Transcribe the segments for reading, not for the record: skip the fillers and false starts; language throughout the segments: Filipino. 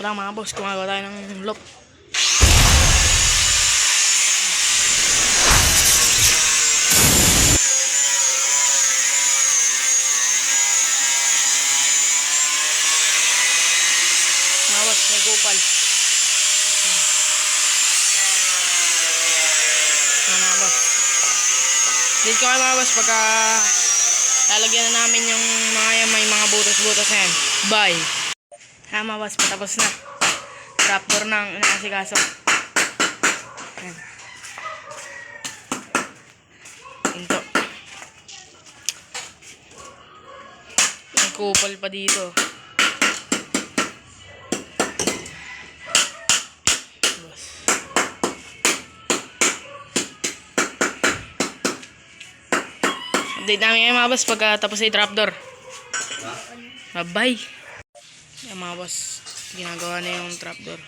Parang mga boss, gumagawa tayo ng loop. Mga boss, may kupal. Mga boss. Dito ko kayo mga boss pagka lalagyan na namin yung may mga butas-butas na yan. Bye. Mga boss, patapos na. Trapdoor na ang inaasikaso. Ayan. Ito. May kupal pa dito. Boss. Update namin ngayon mga boss pagka tapos na yung trapdoor. Bye. Ayan mga boss, ginagawa na yung trapdoor.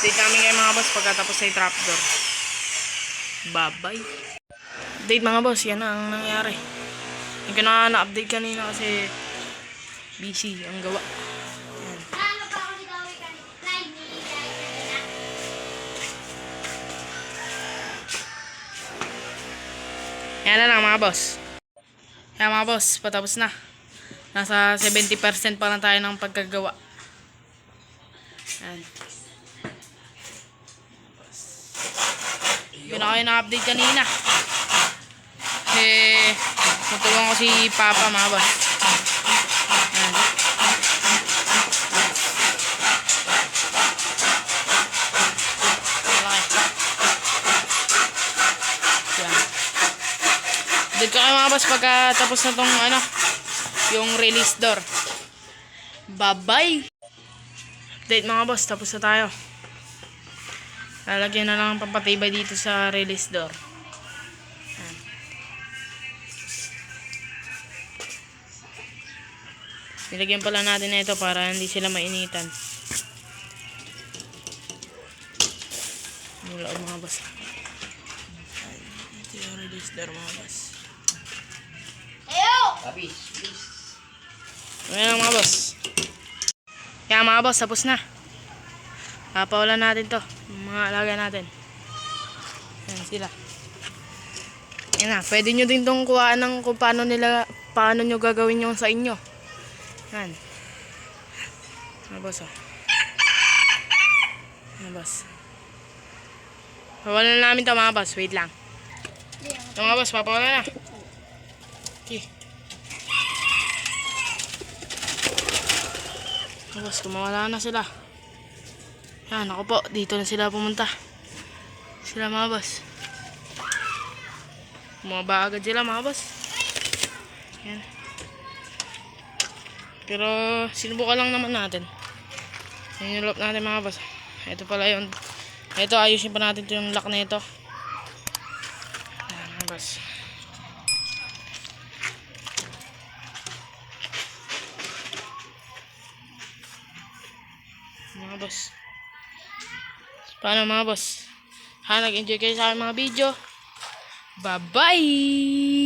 Update namin ngayon mga boss pagkatapos na yung trapdoor. Bye. Update mga boss, yan ang nangyari. Hindi ko na-update kanina kasi busy ang gawa. Yan na lang mga boss. Yan mga boss, patapos na. Nasa 70% pa lang tayo ng pagkagawa. Yan. Yun ako yung na-update kanina. Tutulungan ko si Papa mga boss. Yan. Update ko kayo mga boss pagka tapos na tong yung release door. Bye. Update mga boss, tapos na tayo. Lalagyan na lang ang pampatibay dito sa release door. Ayan. Nilagyan pala natin na ito para hindi sila mainitan. Yung loob mga boss. Ito yung release door mga boss. Ayan mga boss. Kaya mga boss, tapos na. Papawalan natin to, mga alaga natin. Ayan sila. Ayan na, pwede nyo din itong kuhaan ng kung paano nyo gagawin yung sa inyo. Ayan. Mga boss, oh. Mga boss. Papawalan na namin to mga boss, wait lang. Ito mga boss, papawalan na. Okay. Mga boss, kumawala na sila. Yan, ako po, dito na sila pumunta. Sila mga boss. Bumaba agad sila mga boss. Yan. Pero sinubukan lang naman natin. Yan yung lock natin mga boss. Ito pala yun. Ito, ayusin pa natin yung lock na ito. Yan mga boss. Mga boss. Paano mga boss? Nag-enjoy kayo sa aking mga video. Bye-bye!